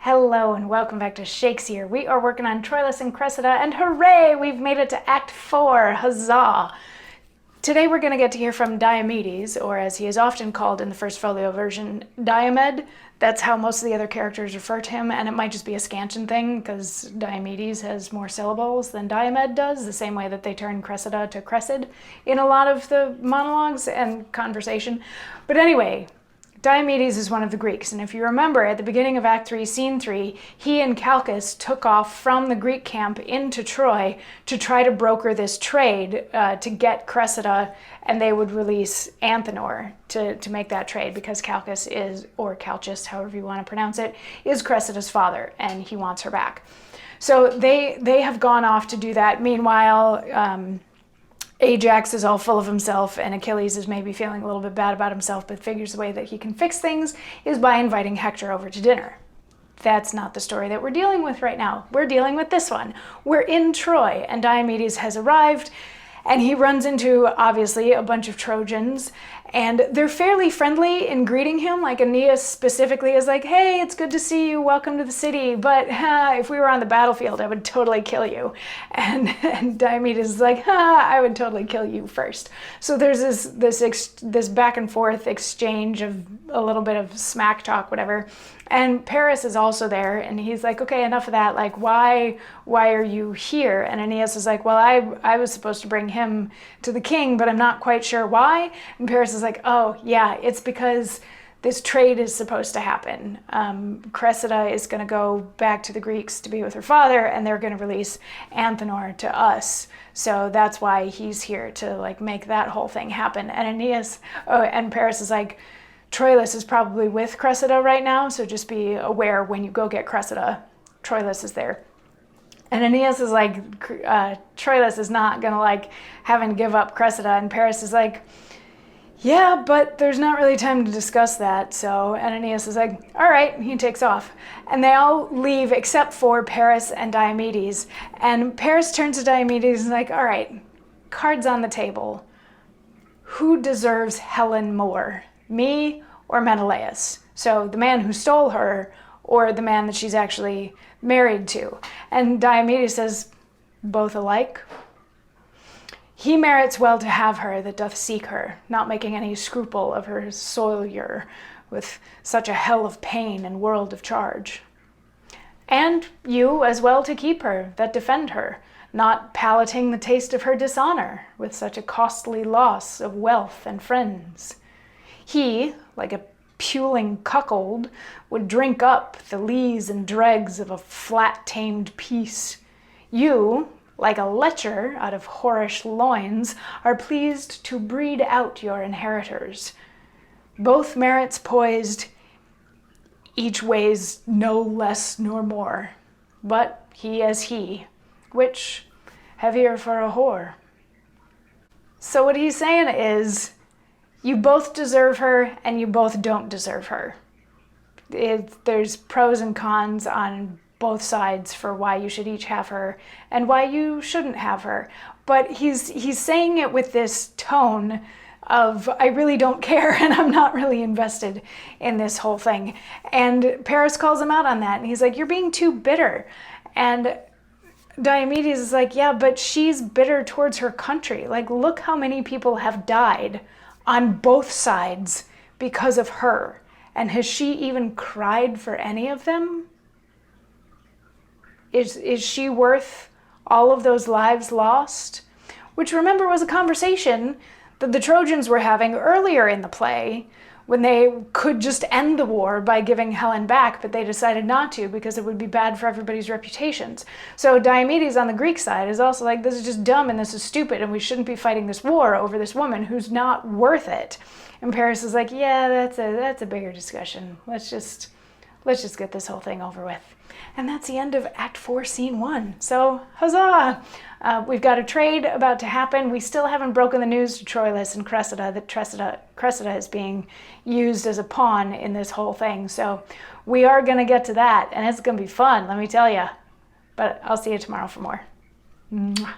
Hello and welcome back to Shakesyear. We are working on Troilus and Cressida, and hooray, we've made it to Act 4, huzzah! Today we're going to get to hear from Diomedes, or as he is often called in the first folio version, Diomed. That's how most of the other characters refer to him, and it might just be a scansion thing, because Diomedes has more syllables than Diomed does, the same way that they turn Cressida to Cressid in a lot of the monologues and conversation. But anyway, Diomedes is one of the Greeks, and if you remember, at the beginning of Act 3, Scene 3, he and Calchas took off from the Greek camp into Troy to try to broker this trade to get Cressida, and they would release Antenor to make that trade, because Calchas is, or Calchas, however you want to pronounce it, is Cressida's father, and he wants her back. So they have gone off to do that. Meanwhile, Ajax is all full of himself, and Achilles is maybe feeling a little bit bad about himself, but figures the way that he can fix things is by inviting Hector over to dinner. That's not the story that we're dealing with right now. We're dealing with this one. We're in Troy, and Diomedes has arrived, and he runs into, obviously, a bunch of Trojans, and they're fairly friendly in greeting him. Like Aeneas specifically is like, hey, it's good to see you, welcome to the city, but if we were on the battlefield, I would totally kill you. And Diomedes is like, I would totally kill you first. So there's this back and forth exchange of a little bit of smack talk, whatever. And Paris is also there, and he's like, okay, enough of that. Like, why are you here? And Aeneas is like, well, I was supposed to bring him to the king, but I'm not quite sure why. And Paris is like, oh, yeah, it's because this trade is supposed to happen. Cressida is going to go back to the Greeks to be with her father, and they're going to release Antenor to us. So that's why he's here, to like make that whole thing happen. And and Paris is like, Troilus is probably with Cressida right now, so just be aware when you go get Cressida, Troilus is there. And Aeneas is like, Troilus is not gonna like having to give up Cressida, and Paris is like, yeah, but there's not really time to discuss that. So, and Aeneas is like, all right, he takes off. And they all leave except for Paris and Diomedes. And Paris turns to Diomedes and is like, all right, cards on the table. Who deserves Helen more? Me or Menelaus? So the man who stole her, or the man that she's actually married to? And Diomedes says, both alike. He merits well to have her that doth seek her, not making any scruple of her soilure, with such a hell of pain and world of charge. And you as well to keep her that defend her, not palating the taste of her dishonor, with such a costly loss of wealth and friends. He, like a puling cuckold, would drink up the lees and dregs of a flat-tamed peace. You, like a lecher out of whorish loins, are pleased to breed out your inheritors. Both merits poised, each weighs no less nor more, but he as he, which heavier for a whore. So what he's saying is, you both deserve her, and you both don't deserve her. There's pros and cons on both sides for why you should each have her and why you shouldn't have her. But he's saying it with this tone of, I really don't care, and I'm not really invested in this whole thing. And Paris calls him out on that, and he's like, you're being too bitter. And Diomedes is like, yeah, but she's bitter towards her country. Like, look how many people have died on both sides because of her. And has she even cried for any of them? Is she worth all of those lives lost? Which, remember, was a conversation that the Trojans were having earlier in the play, when they could just end the war by giving Helen back, but they decided not to because it would be bad for everybody's reputations. So Diomedes on the Greek side is also like, this is just dumb and this is stupid and we shouldn't be fighting this war over this woman who's not worth it. And Paris is like, yeah, that's a bigger discussion. Let's just get this whole thing over with. And that's the end of Act 4, Scene 1. So, huzzah! We've got a trade about to happen. We still haven't broken the news to Troilus and Cressida that Cressida is being used as a pawn in this whole thing. So we are going to get to that, and it's going to be fun, let me tell you. But I'll see you tomorrow for more. Mwah.